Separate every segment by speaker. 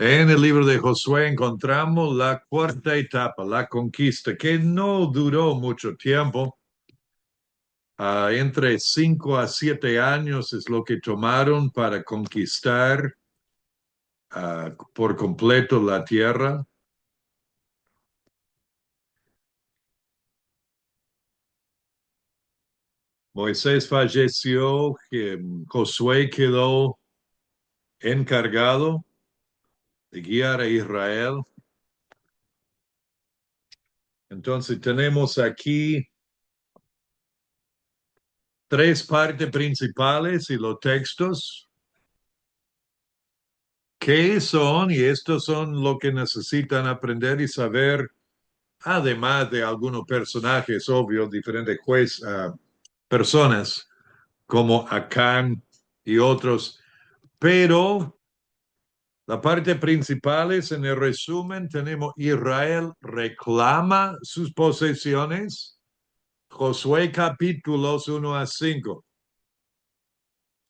Speaker 1: En el libro de Josué encontramos la cuarta etapa, la conquista, que no duró mucho tiempo. Entre 5 a 7 años es lo que tomaron para conquistar por completo la tierra. Moisés falleció, Josué quedó encargado de guiar a Israel. Entonces tenemos aquí tres partes principales y los textos. ¿Qué son? Y estos son lo que necesitan aprender y saber, además de algunos personajes, obvios, diferentes personas como Acán y otros. Pero la parte principal es, en el resumen, tenemos Israel reclama sus posesiones. Josué capítulos 1 a 5.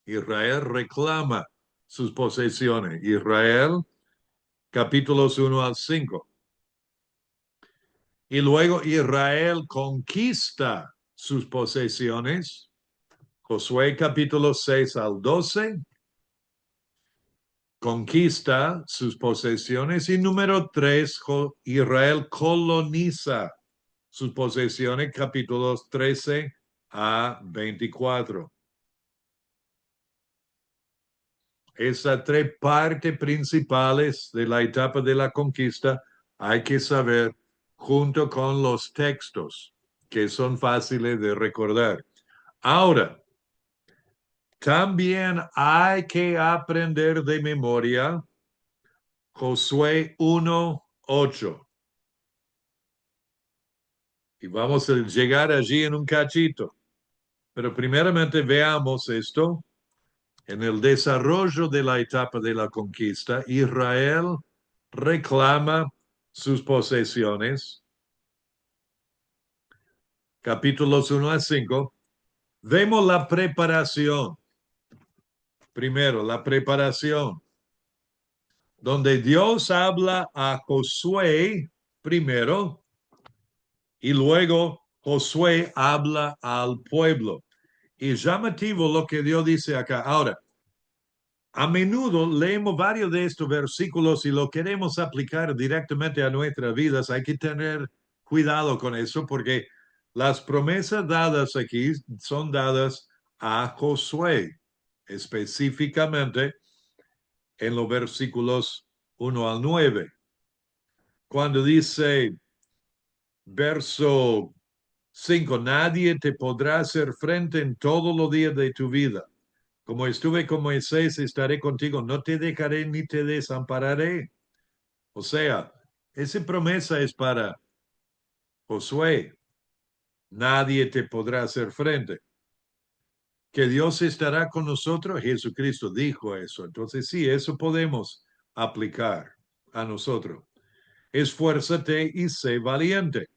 Speaker 1: Israel reclama sus posesiones. Israel capítulos 1 al 5. Y luego Israel conquista sus posesiones. Josué capítulo 6 al 12. Conquista sus posesiones. Y número 3, Israel coloniza sus posesiones. Capítulos 13 a 24. Esas tres partes principales de la etapa de la conquista hay que saber junto con los textos que son fáciles de recordar. Ahora, también hay que aprender de memoria Josué 1:8. Y vamos a llegar allí en un cachito. Pero primeramente veamos esto. En el desarrollo de la etapa de la conquista, Israel reclama sus posesiones. Capítulos 1 a 5. Vemos la preparación. Primero, la preparación, donde Dios habla a Josué primero y luego Josué habla al pueblo. Y llamativo lo que Dios dice acá. Ahora, a menudo leemos varios de estos versículos y lo queremos aplicar directamente a nuestras vidas. Hay que tener cuidado con eso porque las promesas dadas aquí son dadas a Josué, específicamente en los versículos 1 al 9. Cuando dice verso 5, nadie te podrá hacer frente en todos los días de tu vida. Como estuve con Moisés, estaré contigo, no te dejaré ni te desampararé. O sea, esa promesa es para Josué. Nadie te podrá hacer frente. Que Dios estará con nosotros, Jesucristo dijo eso. Entonces sí, eso podemos aplicar a nosotros. Esfuérzate y sé valiente,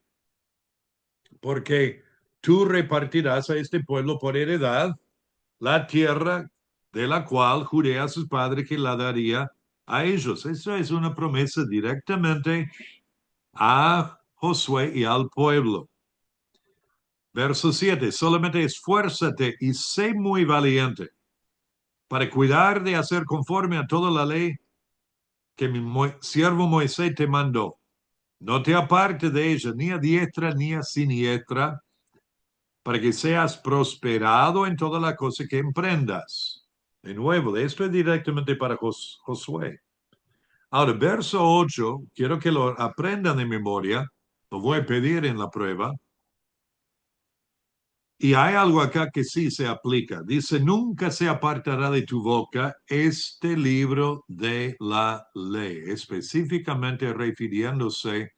Speaker 1: porque tú repartirás a este pueblo por heredad la tierra de la cual juré a sus padres que la daría a ellos. Eso es una promesa directamente a Josué y al pueblo. Verso 7, solamente esfuérzate y sé muy valiente para cuidar de hacer conforme a toda la ley que mi siervo Moisés te mandó. No te apartes de ella, ni a diestra ni a siniestra, para que seas prosperado en toda la cosa que emprendas. De nuevo, esto es directamente para Josué. Ahora, verso 8, quiero que lo aprendan de memoria, lo voy a pedir en la prueba. Y hay algo acá que sí se aplica. Dice, nunca se apartará de tu boca este libro de la ley, específicamente refiriéndose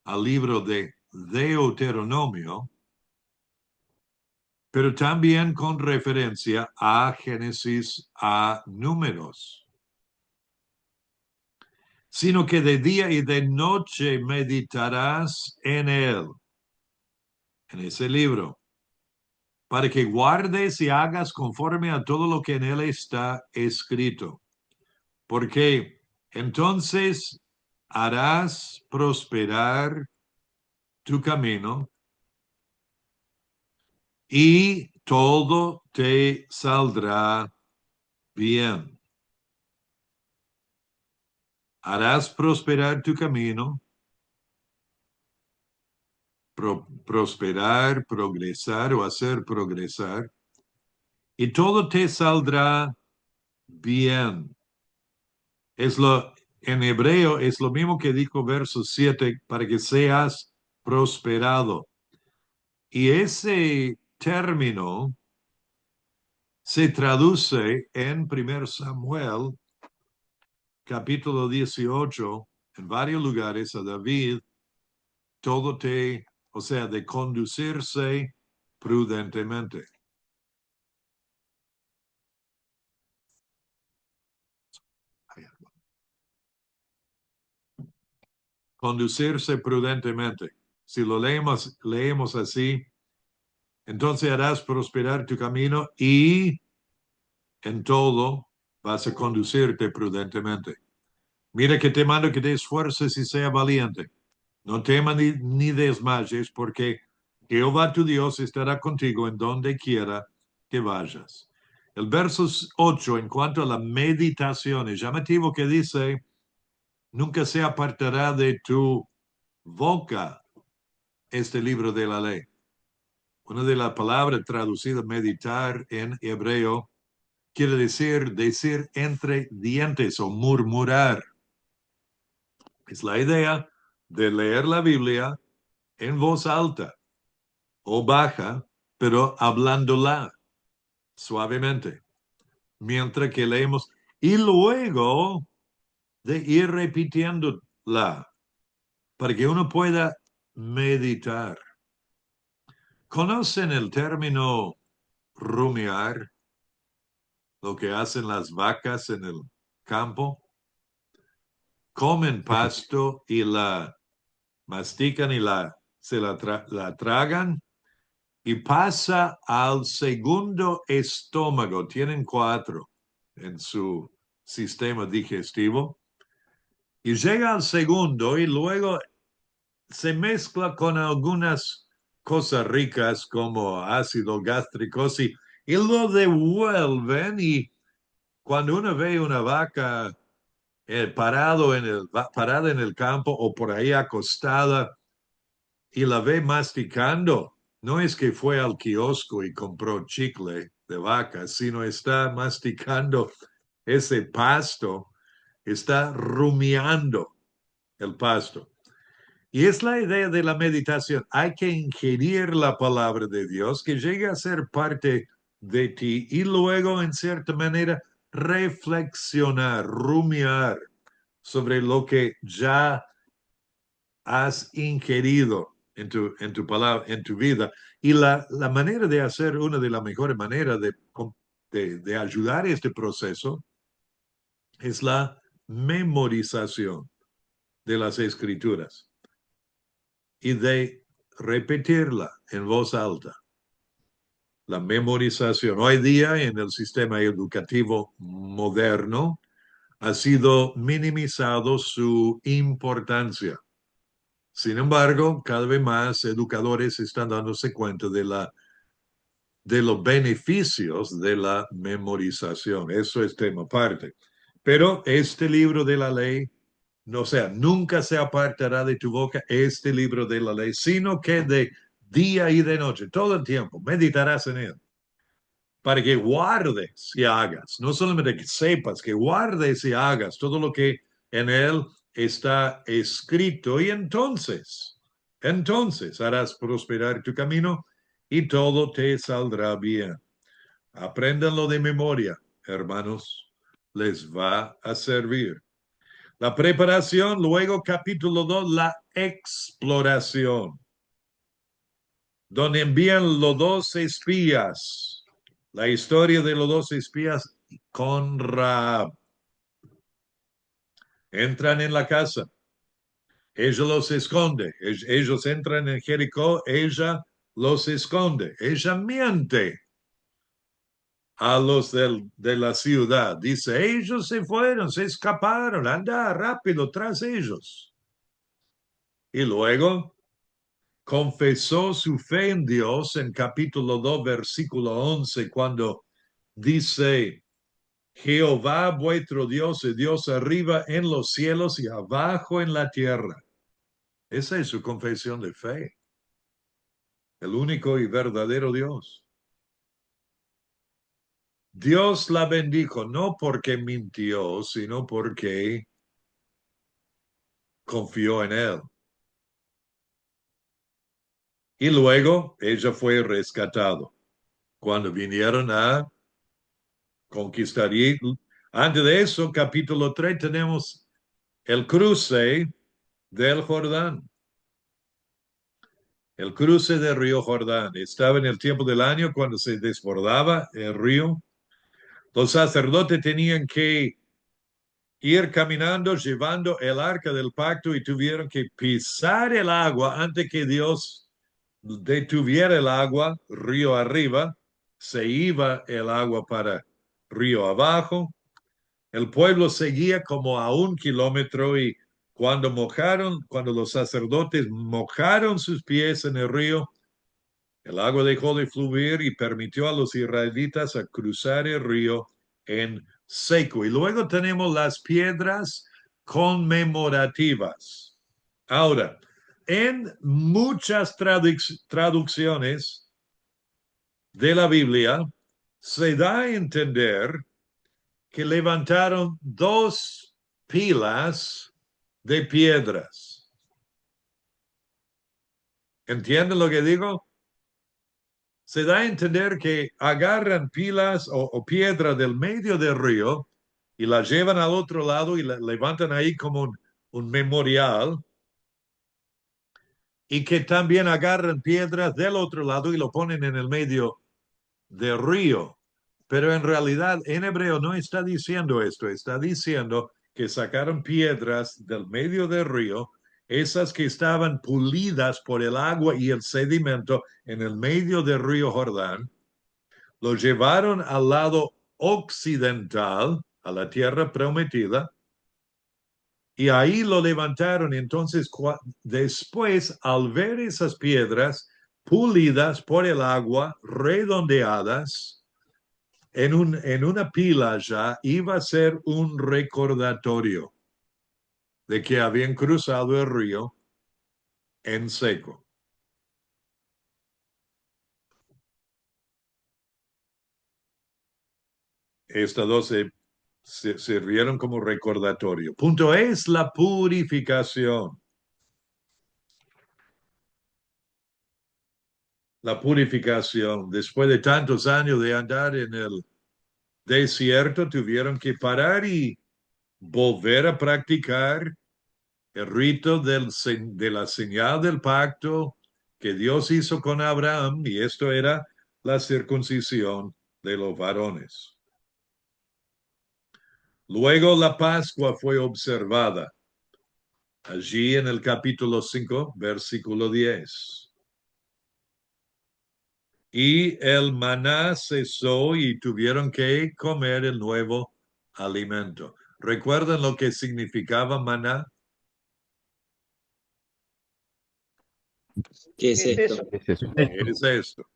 Speaker 1: al libro de Deuteronomio, pero también con referencia a Génesis, a Números, sino que de día y de noche meditarás en él, en ese libro, para que guardes y hagas conforme a todo lo que en él está escrito. ¿Por qué? Entonces harás prosperar tu camino y todo te saldrá bien. Harás prosperar tu camino, prosperar, progresar o hacer progresar, y todo te saldrá bien. En hebreo es lo mismo que dijo verso 7, para que seas prosperado. Y ese término se traduce en 1 Samuel, capítulo 18, en varios lugares a David, o sea, de conducirse prudentemente. Conducirse prudentemente. Si lo leemos así, entonces harás prosperar tu camino y en todo vas a conducirte prudentemente. Mira que te mando que te esfuerces y sea valiente. No temas ni desmayes, porque Jehová tu Dios estará contigo en donde quiera que vayas. El verso 8, en cuanto a la meditación, es llamativo que dice, nunca se apartará de tu boca este libro de la ley. Una de las palabras traducidas meditar en hebreo quiere decir entre dientes o murmurar. Es la idea de leer la Biblia en voz alta o baja, pero hablándola suavemente, mientras que leemos, y luego de ir repitiéndola para que uno pueda meditar. ¿Conocen el término rumiar? Lo que hacen las vacas en el campo. Comen pasto y la mastican y la tragan y pasa al segundo estómago. Tienen 4 en su sistema digestivo y llega al segundo y luego se mezcla con algunas cosas ricas como ácido gástrico y lo devuelven y cuando uno ve una vaca parada en el campo o por ahí acostada y la ve masticando, no es que fue al kiosco y compró chicle de vaca, sino está masticando ese pasto, está rumiando el pasto. Y es la idea de la meditación. Hay que ingerir la palabra de Dios, que llegue a ser parte de ti y luego, en cierta manera, reflexionar, rumiar sobre lo que ya has ingerido en tu palabra, en tu vida. Y la manera de hacer, una de las mejores maneras de ayudar a este proceso es la memorización de las escrituras y de repetirla en voz alta. La memorización. Hoy día en el sistema educativo moderno ha sido minimizado su importancia. Sin embargo, cada vez más educadores están dándose cuenta de los beneficios de la memorización. Eso es tema aparte. Pero este libro de la ley, no sea, nunca se apartará de tu boca este libro de la ley, sino que de día y de noche, todo el tiempo, meditarás en él, para que guardes y hagas, no solamente que sepas, que guardes y hagas todo lo que en él está escrito y entonces harás prosperar tu camino y todo te saldrá bien. Apréndanlo de memoria, hermanos, les va a servir. La preparación, luego capítulo 2, la exploración, donde envían los 2 espías, la historia de los 2 espías con Rahab. Entran en la casa, ella los esconde, ellos entran en Jericó, ella los esconde, ella miente a los de la ciudad. Dice, ellos se fueron, se escaparon, anda rápido tras ellos. Y luego confesó su fe en Dios en capítulo 2, versículo 11, cuando dice, Jehová vuestro Dios es Dios arriba en los cielos y abajo en la tierra. Esa es su confesión de fe. El único y verdadero Dios. Dios la bendijo no porque mintió, sino porque confió en él. Y luego ella fue rescatado. Cuando vinieron a conquistar. Y antes de eso, capítulo 3, tenemos el cruce del Jordán. El cruce del río Jordán. Estaba en el tiempo del año cuando se desbordaba el río. Los sacerdotes tenían que ir caminando, llevando el arca del pacto y tuvieron que pisar el agua antes que Dios detuviera el agua río arriba. Se iba el agua para río abajo. El pueblo seguía como a 1 kilómetro y cuando los sacerdotes mojaron sus pies en el río, el agua dejó de fluir y permitió a los israelitas a cruzar el río en seco. Y luego tenemos las piedras conmemorativas. Ahora, en muchas traducciones de la Biblia se da a entender que levantaron 2 pilas de piedras. ¿Entienden lo que digo? Se da a entender que agarran pilas o piedra del medio del río y la llevan al otro lado y la levantan ahí como un memorial, y que también agarran piedras del otro lado y lo ponen en el medio del río. Pero en realidad en hebreo no está diciendo esto, está diciendo que sacaron piedras del medio del río, esas que estaban pulidas por el agua y el sedimento en el medio del río Jordán, lo llevaron al lado occidental, a la tierra prometida, y ahí lo levantaron. Entonces, después, al ver esas piedras pulidas por el agua, redondeadas, en una pila ya, iba a ser un recordatorio de que habían cruzado el río en seco. Estas dos se sirvieron como recordatorio. Punto es la purificación. La purificación. Después de tantos años de andar en el desierto, tuvieron que parar y volver a practicar el rito de la señal del pacto que Dios hizo con Abraham, y esto era la circuncisión de los varones. Luego la Pascua fue observada allí en el capítulo 5, versículo 10. Y el maná cesó y tuvieron que comer el nuevo alimento. ¿Recuerdan lo que significaba maná?
Speaker 2: ¿Qué es
Speaker 3: ¿Qué es
Speaker 2: esto?
Speaker 3: eso?
Speaker 4: ¿Qué es eso?
Speaker 1: Es esto.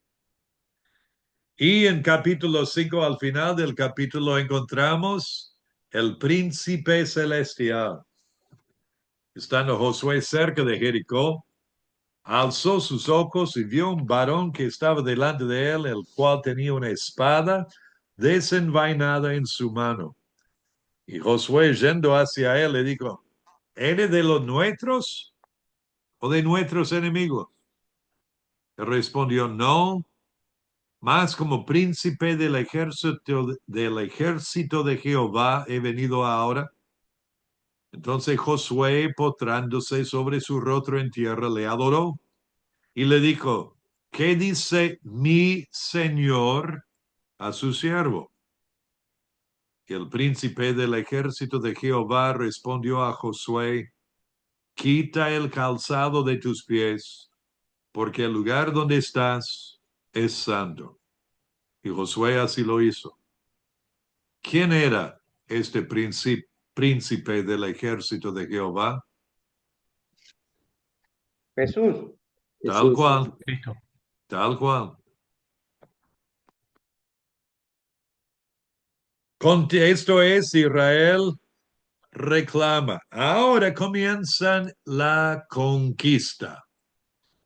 Speaker 1: Y en capítulo 5, al final del capítulo, encontramos el príncipe celestial. Estando Josué cerca de Jericó, alzó sus ojos y vio un varón que estaba delante de él, el cual tenía una espada desenvainada en su mano. Y Josué, yendo hacia él, le dijo, ¿eres de los nuestros o de nuestros enemigos? Él respondió, no, mas como príncipe del ejército de Jehová he venido ahora. Entonces Josué, postrándose sobre su rostro en tierra, le adoró y le dijo, ¿qué dice mi señor a su siervo? Y el príncipe del ejército de Jehová respondió a Josué, quita el calzado de tus pies, porque el lugar donde estás es santo. Y Josué así lo hizo. ¿Quién era este príncipe del ejército de Jehová?
Speaker 2: Jesús.
Speaker 1: Tal
Speaker 3: Jesús.
Speaker 1: cual,
Speaker 4: Cristo.
Speaker 1: tal cual. Esto es Israel reclama. Ahora comienzan la conquista.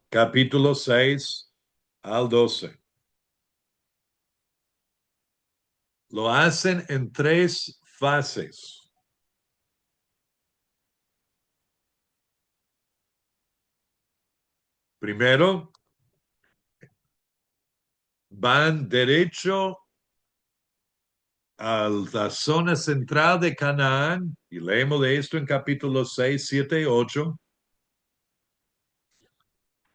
Speaker 1: Capítulo 6 al 12. Lo hacen en 3 fases. Primero, van derecho a la zona central de Canaán, y leemos de esto en capítulos 6, 7 y 8.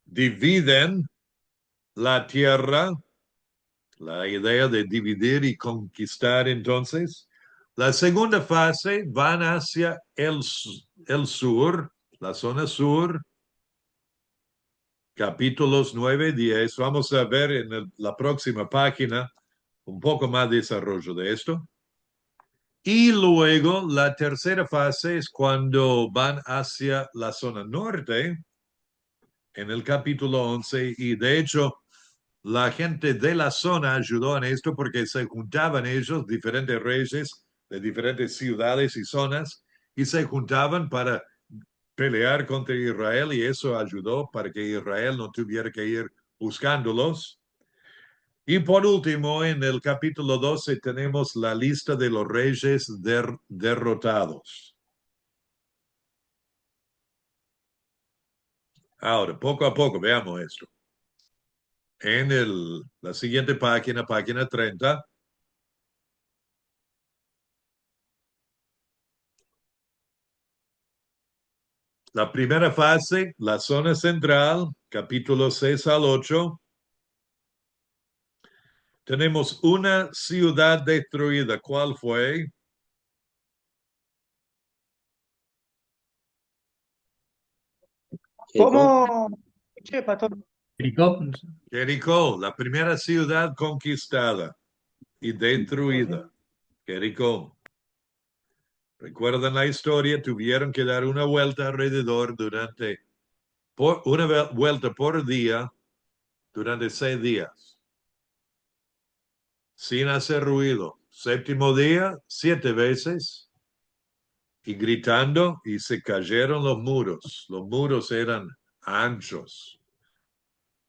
Speaker 1: Dividen la tierra, la idea de dividir y conquistar entonces. La segunda fase van hacia el sur, la zona sur, capítulos 9 y 10. Vamos a ver en la próxima página un poco más de desarrollo de esto. Y luego la tercera fase es cuando van hacia la zona norte, en el capítulo 11, y de hecho la gente de la zona ayudó en esto porque se juntaban ellos, diferentes reyes de diferentes ciudades y zonas, y se juntaban para pelear contra Israel, y eso ayudó para que Israel no tuviera que ir buscándolos. Y por último, en el capítulo 12 tenemos la lista de los reyes derrotados. Ahora, poco a poco, veamos esto. En la siguiente página, página 30, la primera fase, la zona central, capítulo 6 al 8, tenemos una ciudad destruida. ¿Cuál fue?
Speaker 2: ¿Cómo? Che, pastor.
Speaker 4: Jericó.
Speaker 1: Jericó, la primera ciudad conquistada y destruida. Jericó. ¿Recuerdan la historia? Tuvieron que dar una vuelta alrededor una vuelta por día durante 6 días, sin hacer ruido. Séptimo día, 7 veces, y gritando, y se cayeron los muros. Los muros eran anchos.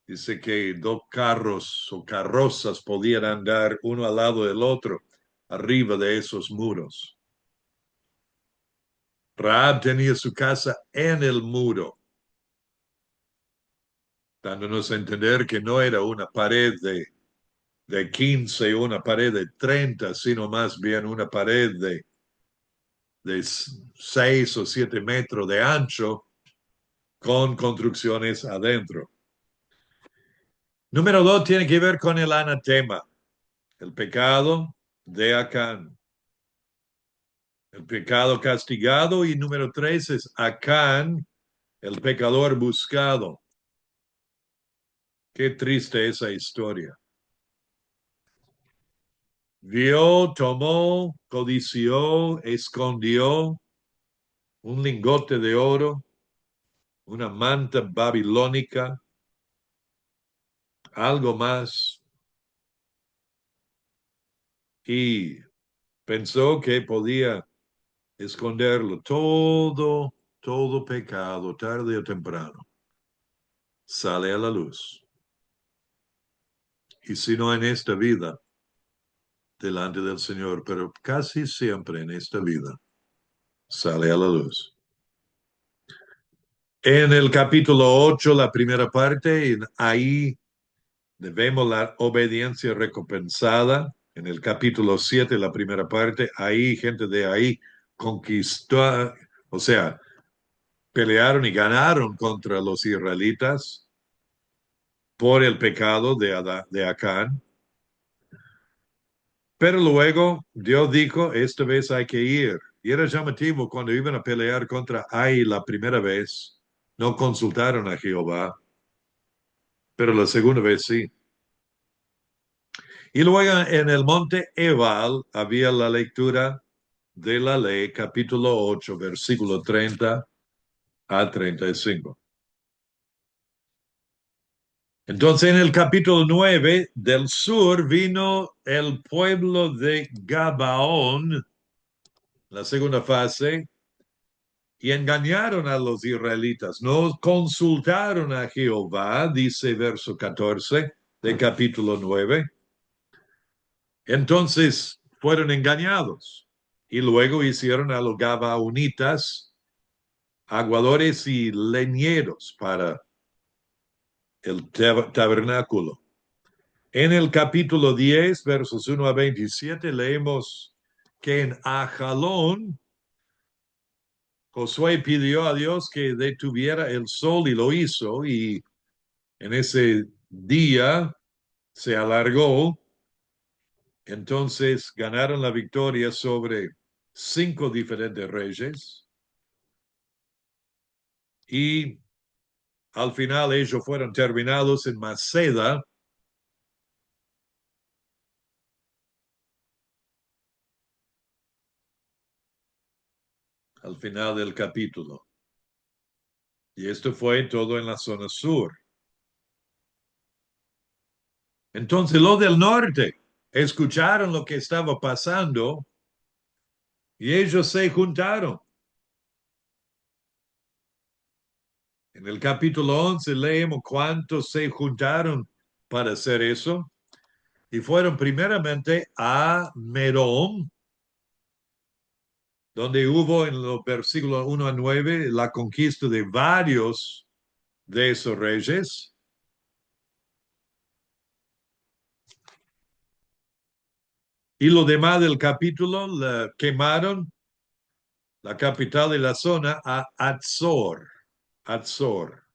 Speaker 1: Dice que 2 carros o carrozas podían andar uno al lado del otro arriba de esos muros. Rahab tenía su casa en el muro, dándonos a entender que no era una pared de 15, una pared de 30, sino más bien una pared de 6 o 7 metros de ancho con construcciones adentro. Número 2 tiene que ver con el anatema, el pecado de Acán. El pecado castigado, y número 3 es Acán, el pecador buscado. Qué triste esa historia. Vio, tomó, codició, escondió un lingote de oro, una manta babilónica, algo más, y pensó que podía esconderlo. Todo pecado, tarde o temprano, sale a la luz. Y si no en esta vida, delante del Señor, pero casi siempre en esta vida, sale a la luz. En el capítulo 8, la primera parte, ahí vemos la obediencia recompensada. En el capítulo 7, la primera parte, ahí gente de ahí conquistó, o sea, pelearon y ganaron contra los israelitas por el pecado de Acán. Pero luego Dios dijo, esta vez hay que ir. Y era llamativo cuando iban a pelear contra Ai la primera vez, no consultaron a Jehová, pero la segunda vez sí. Y luego en el monte Ebal había la lectura de la ley, capítulo 8, versículo 30 a 35. Entonces, en el capítulo 9 del sur vino el pueblo de Gabaón, la segunda fase, y engañaron a los israelitas. No consultaron a Jehová, dice verso 14 de capítulo 9. Entonces fueron engañados y luego hicieron a los Gabaonitas aguadores y leñeros para el tabernáculo. En el capítulo 10, versos 1 a 27, leemos que en Ajalón Josué pidió a Dios que detuviera el sol y lo hizo, y en ese día se alargó. Entonces ganaron la victoria sobre 5 diferentes reyes y al final ellos fueron terminados en Maceda. Al final del capítulo. Y esto fue todo en la zona sur. Entonces los del norte escucharon lo que estaba pasando y ellos se juntaron. En el capítulo 11 leemos cuántos se juntaron para hacer eso. Y fueron primeramente a Merón, donde hubo en los versículos 1 a 9 la conquista de varios de esos reyes. Y lo demás del capítulo quemaron la capital de la zona a Azor. Azor.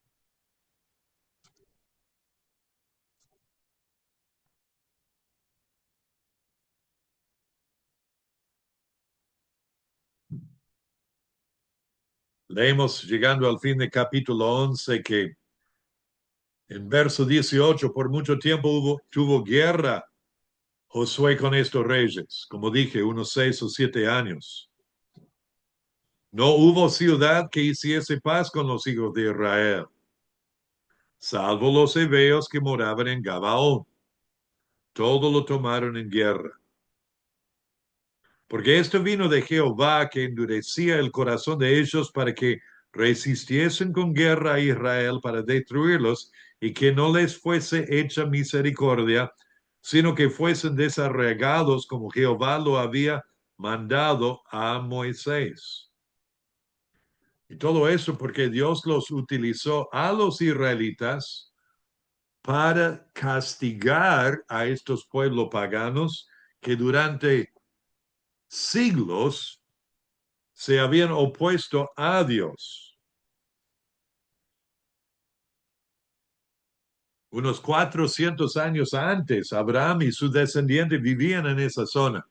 Speaker 1: Leemos llegando al fin del capítulo 11 que en verso 18 por mucho tiempo tuvo guerra Josué con estos reyes, como dije, unos 6 o 7 años. No hubo ciudad que hiciese paz con los hijos de Israel, salvo los heveos que moraban en Gabaón. Todo lo tomaron en guerra. Porque esto vino de Jehová, que endurecía el corazón de ellos para que resistiesen con guerra a Israel para destruirlos, y que no les fuese hecha misericordia, sino que fuesen desarraigados como Jehová lo había mandado a Moisés. Y todo eso porque Dios los utilizó a los israelitas para castigar a estos pueblos paganos que durante siglos se habían opuesto a Dios. Unos 400 años antes, Abraham y sus descendientes vivían en esa zona.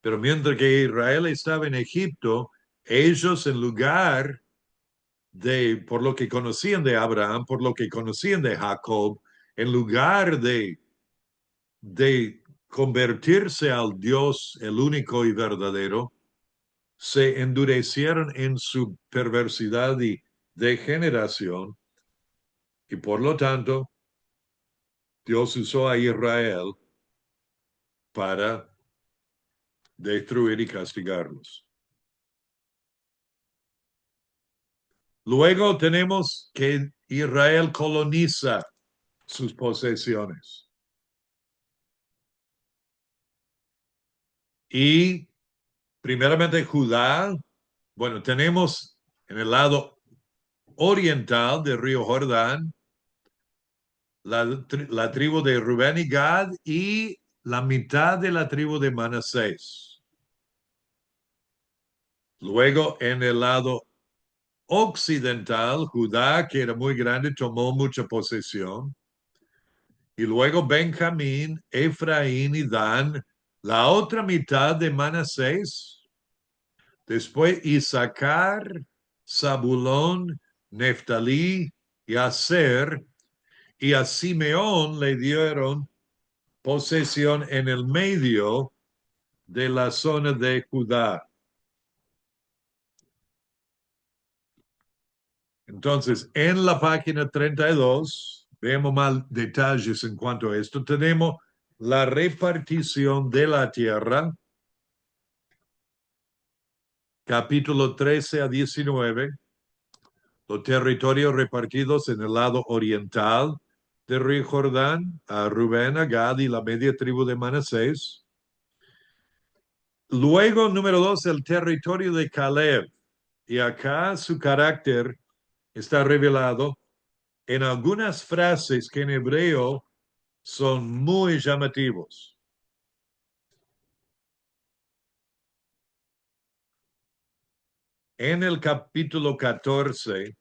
Speaker 1: Pero mientras que Israel estaba en Egipto, ellos en lugar por lo que conocían de Abraham, por lo que conocían de Jacob, en lugar de convertirse al Dios, el único y verdadero, se endurecieron en su perversidad y degeneración, y por lo tanto, Dios usó a Israel para destruir y castigarlos. Luego tenemos que Israel coloniza sus posesiones. Y primeramente Judá, bueno, tenemos en el lado oriental del río Jordán la tribu de Rubén y Gad y la mitad de la tribu de Manasés. Luego en el lado occidental, Judá, que era muy grande, tomó mucha posesión. Y luego Benjamín, Efraín y Dan, la otra mitad de Manasés. Después Isaacar, Zabulón, Neftalí y Aser. Y a Simeón le dieron posesión en el medio de la zona de Judá. Entonces, en la página 32, vemos más detalles en cuanto a esto. Tenemos la repartición de la tierra, capítulo 13 a 19, los territorios repartidos en el lado oriental del río Jordán, a Rubén, a Gad y la media tribu de Manasés. Luego, número 2, el territorio de Caleb. Y acá su carácter está revelado en algunas frases que en hebreo son muy llamativos. En el capítulo 14,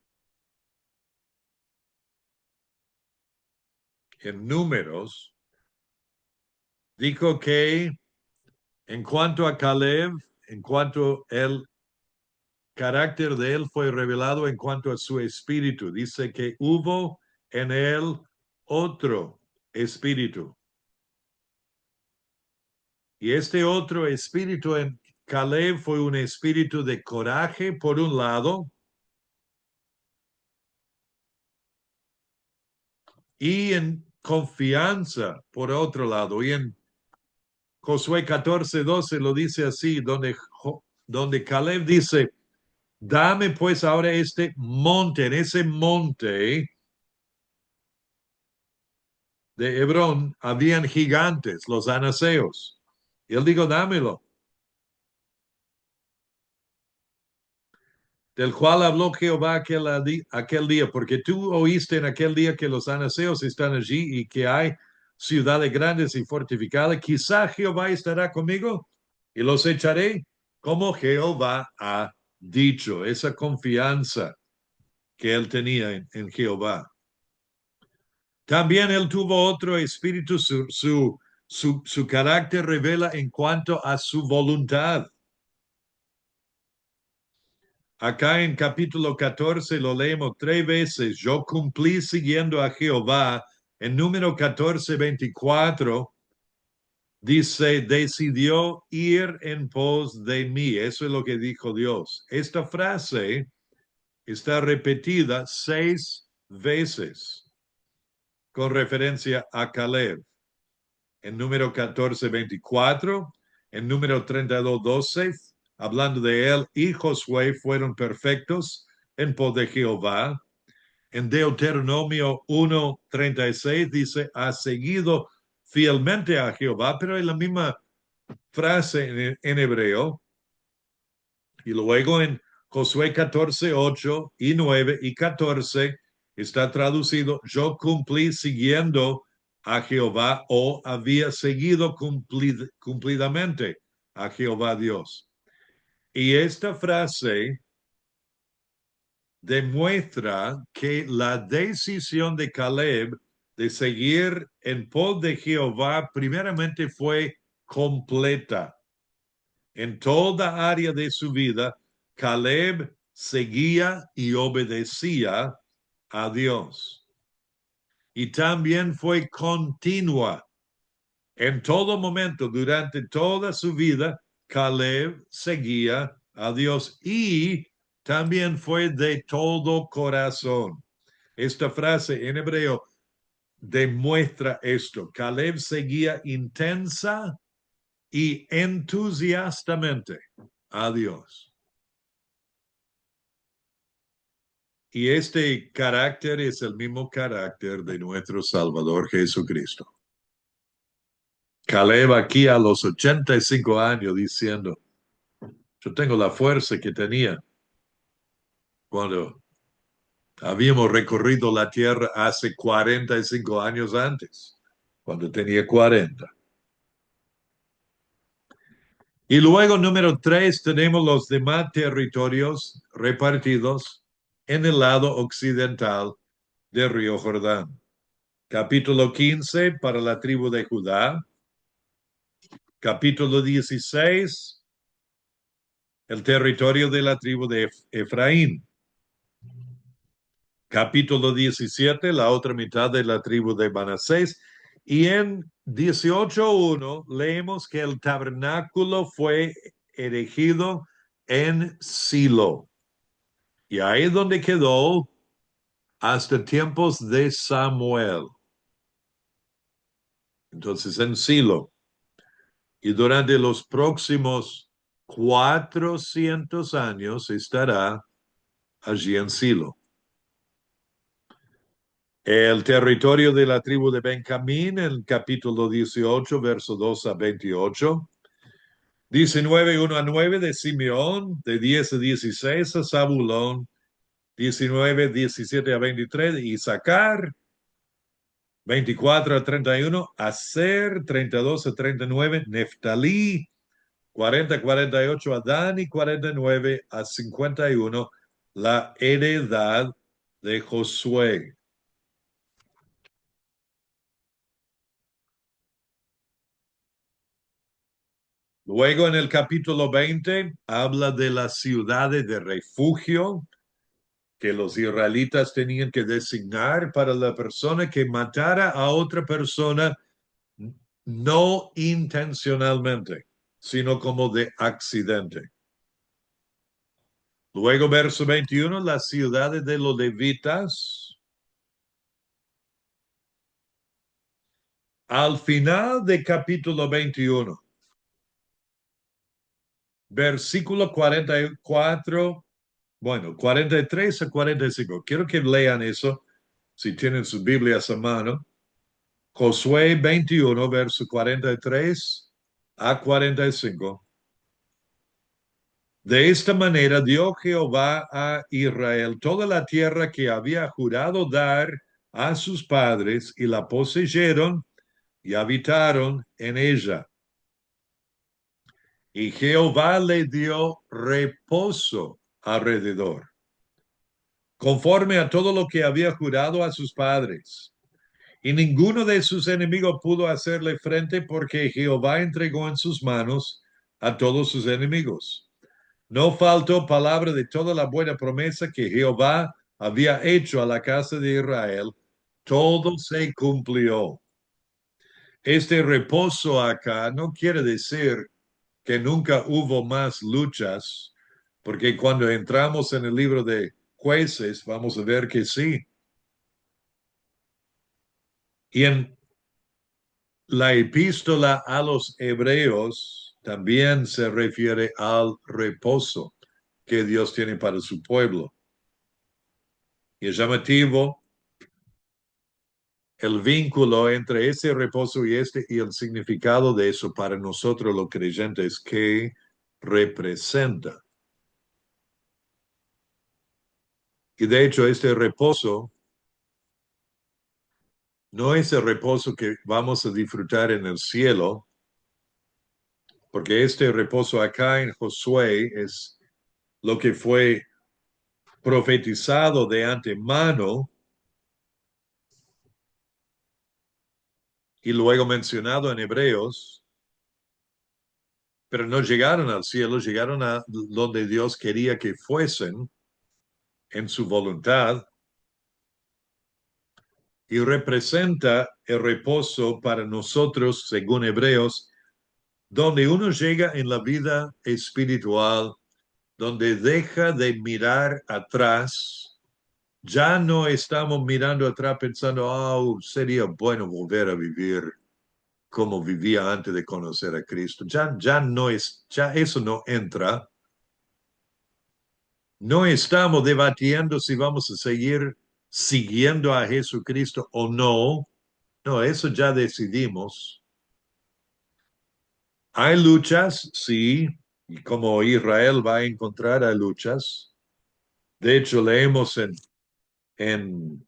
Speaker 1: en Números, dijo que en cuanto a Caleb, en cuanto el carácter de él fue revelado en cuanto a su espíritu, dice que hubo en él otro espíritu. Y este otro espíritu en Caleb fue un espíritu de coraje por un lado y en confianza por otro lado. Y en Josué 14:12 lo dice así, donde Caleb dice, dame pues ahora este monte, en ese monte de Hebrón habían gigantes, los anaseos. Y él dijo, dámelo. Del cual habló Jehová aquel día, porque tú oíste en aquel día que los anaseos están allí y que hay ciudades grandes y fortificadas. Quizá Jehová estará conmigo y los echaré como Jehová ha dicho. Esa confianza que él tenía en Jehová. También él tuvo otro espíritu, su carácter revela en cuanto a su voluntad. Acá en capítulo 14 lo leemos 3 veces. Yo cumplí siguiendo a Jehová. En número 14:24 dice, decidió ir en pos de mí. Eso es lo que dijo Dios. Esta frase está repetida 6 veces con referencia a Caleb. En número 14:24, en número 32:12, hablando de él y Josué fueron perfectos en pos de Jehová. En Deuteronomio 1:36 dice, ha seguido fielmente a Jehová, pero es la misma frase en hebreo. Y luego en Josué 14:8 y 9 y 14 está traducido, yo cumplí siguiendo a Jehová o había seguido cumplidamente a Jehová Dios. Y esta frase demuestra que la decisión de Caleb de seguir en pos de Jehová primeramente fue completa. En toda área de su vida, Caleb seguía y obedecía a Dios. Y también fue continua. En todo momento, durante toda su vida, Caleb seguía a Dios y también fue de todo corazón. Esta frase en hebreo demuestra esto. Caleb seguía intensa y entusiastamente a Dios. Y este carácter es el mismo carácter de nuestro Salvador Jesucristo. Caleb aquí a los 85 años diciendo, yo tengo la fuerza que tenía cuando habíamos recorrido la tierra hace 45 años antes, cuando tenía 40. Y luego, número 3, tenemos los demás territorios repartidos en el lado occidental del río Jordán. Capítulo 15 para la tribu de Judá. Capítulo 16, el territorio de la tribu de Efraín. Capítulo 17, la otra mitad de la tribu de Manasés. Y en 18:1 leemos que el tabernáculo fue erigido en Silo. Y ahí es donde quedó hasta tiempos de Samuel. Entonces, en Silo. Y durante los próximos 400 años estará allí en Silo. El territorio de la tribu de Benjamín, en el capítulo 18, verso 2 a 28. 19:1-9 de Simeón, de 10 a 16 a Zabulón, 19:17-23 de Isaacar, 24-31 Aser, 32-39 Neftalí, 40-48 a Dan y 49-51 la heredad de Josué. Luego en el capítulo 20 habla de las ciudades de refugio que los israelitas tenían que designar para la persona que matara a otra persona no intencionalmente, sino como de accidente. Luego, verso 21, las ciudades de los levitas. Al final del capítulo 21, versículo 44, bueno, 43-45. Quiero que lean eso, si tienen sus Biblias a mano. Josué 21, verso 43-45. De esta manera dio Jehová a Israel toda la tierra que había jurado dar a sus padres y la poseyeron y habitaron en ella. Y Jehová le dio reposo alrededor, conforme a todo lo que había jurado a sus padres. Y ninguno de sus enemigos pudo hacerle frente porque Jehová entregó en sus manos a todos sus enemigos. No faltó palabra de toda la buena promesa que Jehová había hecho a la casa de Israel. Todo se cumplió. Este reposo acá no quiere decir que nunca hubo más luchas, porque cuando entramos en el libro de Jueces vamos a ver que sí. Y en la epístola a los Hebreos también se refiere al reposo que Dios tiene para su pueblo. Y es llamativo el vínculo entre ese reposo y el significado de eso para nosotros los creyentes que representa. Y de hecho, este reposo no es el reposo que vamos a disfrutar en el cielo, porque este reposo acá en Josué es lo que fue profetizado de antemano y luego mencionado en Hebreos, pero no llegaron al cielo, llegaron a donde Dios quería que fuesen en su voluntad, y representa el reposo para nosotros, según Hebreos, donde uno llega en la vida espiritual, donde deja de mirar atrás. Ya no estamos mirando atrás pensando, oh, sería bueno volver a vivir como vivía antes de conocer a Cristo. Ya no es, ya eso no entra. No estamos debatiendo si vamos a seguir siguiendo a Jesucristo o no. No, eso ya decidimos. Hay luchas, sí, y como Israel va a encontrar hay luchas. De hecho, leemos en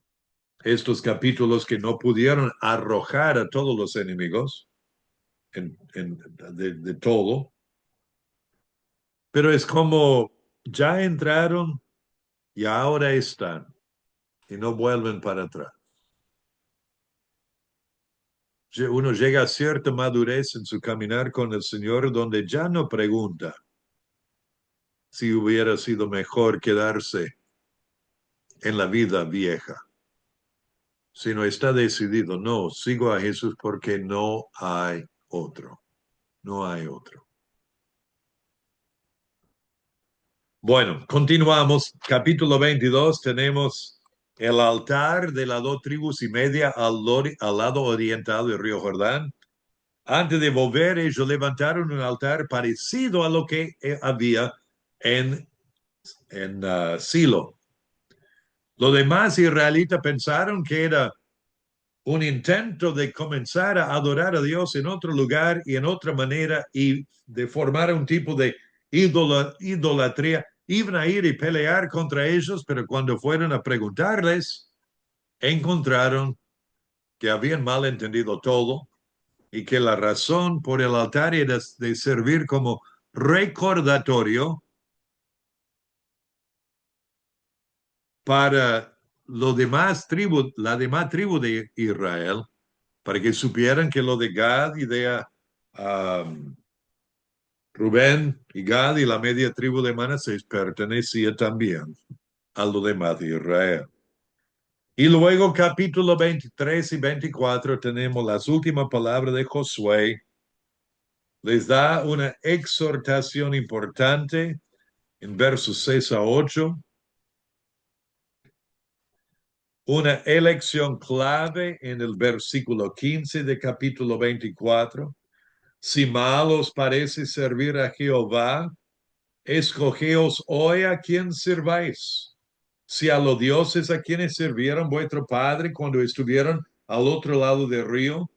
Speaker 1: estos capítulos que no pudieron arrojar a todos los enemigos de todo, pero es como ya entraron y ahora están y no vuelven para atrás. Uno llega a cierta madurez en su caminar con el Señor donde ya no pregunta si hubiera sido mejor quedarse en la vida vieja. sino está decidido. No, sigo a Jesús porque no hay otro. No hay otro. Bueno, continuamos. Capítulo 22. Tenemos el altar de las 2 tribus y media al lado oriental del río Jordán. Antes de volver, ellos levantaron un altar parecido a lo que había en Silo. Los demás israelitas pensaron que era un intento de comenzar a adorar a Dios en otro lugar y en otra manera y de formar un tipo de idolatría. Iban a ir y pelear contra ellos, pero cuando fueron a preguntarles, encontraron que habían mal entendido todo y que la razón por el altar era de servir como recordatorio para la demás tribu de Israel, para que supieran que lo de Gad y de Rubén y Gad y la media tribu de Manasés pertenecía también a lo demás de Israel. Y luego capítulo 23 y 24 tenemos las últimas palabras de Josué. Les da una exhortación importante en versos 6 a 8, una elección clave en el versículo 15 de capítulo 24. Si mal os parece servir a Jehová, escogeos hoy a quien sirváis. Si a los dioses a quienes sirvieron vuestro padre cuando estuvieron al otro lado del río,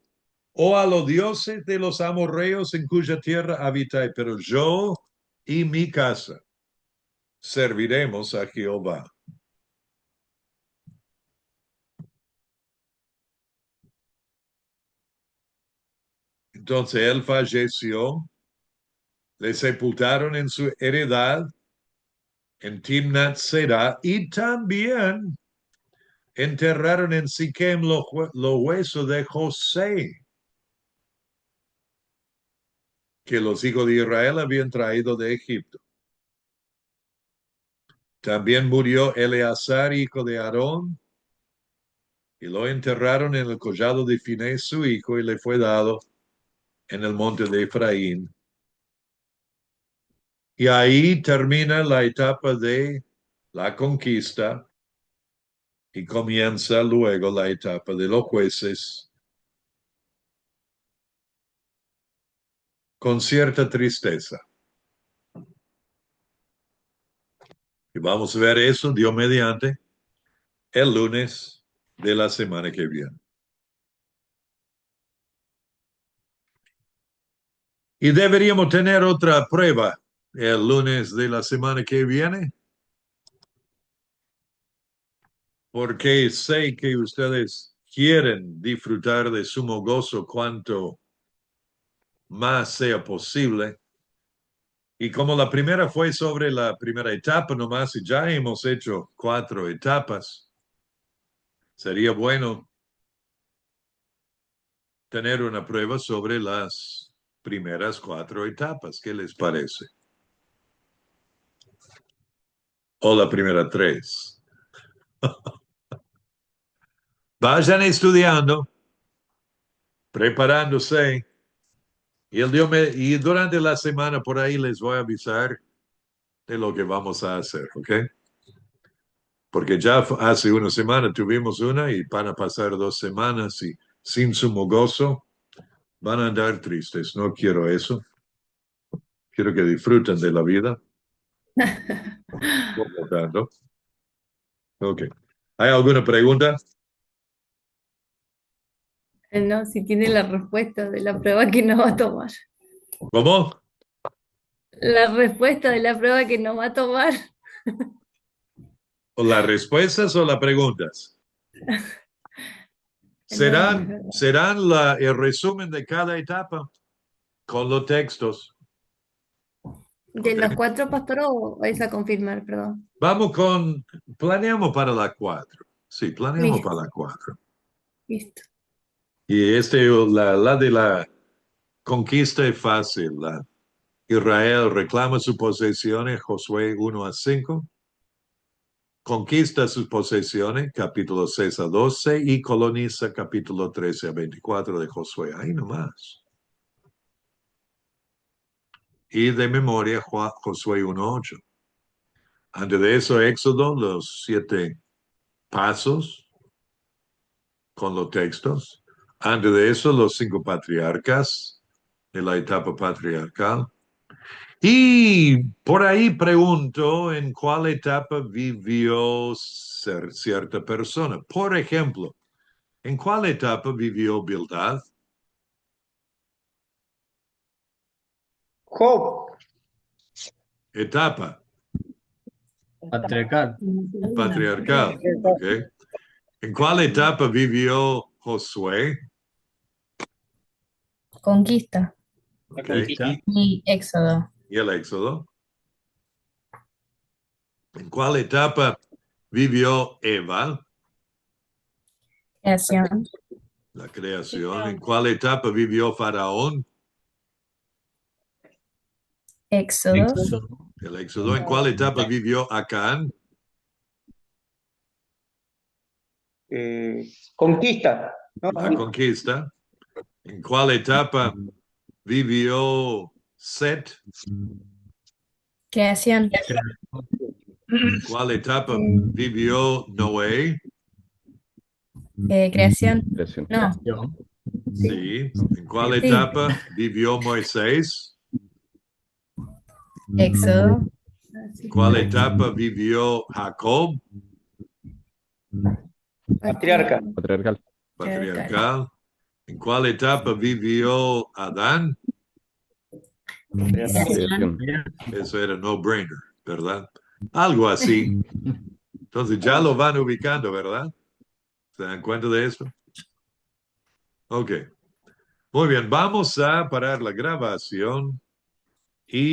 Speaker 1: o a los dioses de los amorreos en cuya tierra habitáis, pero yo y mi casa serviremos a Jehová. Entonces él falleció, le sepultaron en su heredad en Timnat Serah y también enterraron en Siquem los huesos de José, que los hijos de Israel habían traído de Egipto. También murió Eleazar, hijo de Aarón, y lo enterraron en el collado de Finés, su hijo, y le fue dado en el monte de Efraín. Y ahí termina la etapa de la conquista y comienza luego la etapa de los jueces con cierta tristeza. Y vamos a ver eso, Dios mediante, el lunes de la semana que viene. Y deberíamos tener otra prueba el lunes de la semana que viene, porque sé que ustedes quieren disfrutar de sumo gozo cuanto más sea posible. Y como la primera fue sobre la primera etapa nomás, y ya hemos hecho 4 etapas, sería bueno tener una prueba sobre las primeras 4 etapas. ¿Qué les parece? O la primera 3. Vayan estudiando, preparándose. Y durante la semana por ahí les voy a avisar de lo que vamos a hacer, ¿ok? Porque ya hace una semana tuvimos una y van a pasar 2 semanas y sin sumo gozo van a andar tristes. No quiero eso. Quiero que disfruten de la vida. Por lo tanto, ok. ¿Hay alguna pregunta?
Speaker 3: No, si tiene la respuesta de la prueba que no va a tomar.
Speaker 1: ¿Cómo?
Speaker 3: La respuesta de la prueba que no va a tomar.
Speaker 1: ¿O las respuestas o las preguntas?
Speaker 3: No, es
Speaker 1: Serán,
Speaker 3: verdad.
Speaker 1: serán el resumen de cada etapa con los textos.
Speaker 3: ¿De
Speaker 1: Ok.
Speaker 3: los 4 pastores o es a confirmar, perdón?
Speaker 1: Planeamos para la 4. Sí, planeamos
Speaker 3: Listo,
Speaker 1: para la 4.
Speaker 3: listo.
Speaker 1: Y la de la conquista es fácil. Israel reclama sus posesiones, Josué 1 a 5. conquista sus posesiones, capítulo 6 a 12, y coloniza capítulo 13 a 24 de Josué. Ahí nomás. Y de memoria, Josué 1:8. Antes de eso, Éxodo, los 7 pasos con los textos. Antes de eso, los 5 patriarcas de la etapa patriarcal. Y por ahí pregunto en cuál etapa vivió cierta persona. Por ejemplo, ¿en cuál etapa vivió Bildad?
Speaker 2: Job,
Speaker 1: Etapa
Speaker 4: Patriarcal.
Speaker 1: patriarcal. ¿Ok? ¿En cuál etapa vivió Josué?
Speaker 3: Conquista
Speaker 1: ¿Ok?
Speaker 4: Conquista.
Speaker 3: y éxodo.
Speaker 1: ¿Y el Éxodo? ¿En cuál etapa vivió Eva?
Speaker 3: Creación,
Speaker 1: La creación. ¿En cuál etapa vivió Faraón?
Speaker 3: éxodo,
Speaker 4: Éxodo.
Speaker 1: El Éxodo. ¿En cuál etapa vivió Acán?
Speaker 2: conquista, ¿no?
Speaker 1: La conquista. ¿En cuál etapa vivió Set?
Speaker 3: creación,
Speaker 1: ¿En cuál etapa vivió Noé?
Speaker 3: creación,
Speaker 5: Creación.
Speaker 3: no,
Speaker 4: Creación.
Speaker 1: Sí. ¿En cuál
Speaker 3: Sí.
Speaker 1: etapa vivió Moisés?
Speaker 3: éxodo,
Speaker 1: ¿En cuál etapa vivió Jacob?
Speaker 2: Patriarca,
Speaker 5: Patriarcal.
Speaker 1: Patriarcal. ¿En cuál etapa vivió Adán?
Speaker 3: creación,
Speaker 5: Creación.
Speaker 1: Eso era no-brainer, ¿verdad? Algo así. Entonces ya lo van ubicando, ¿verdad? ¿Se dan cuenta de eso? Ok. Muy bien, vamos a parar la grabación y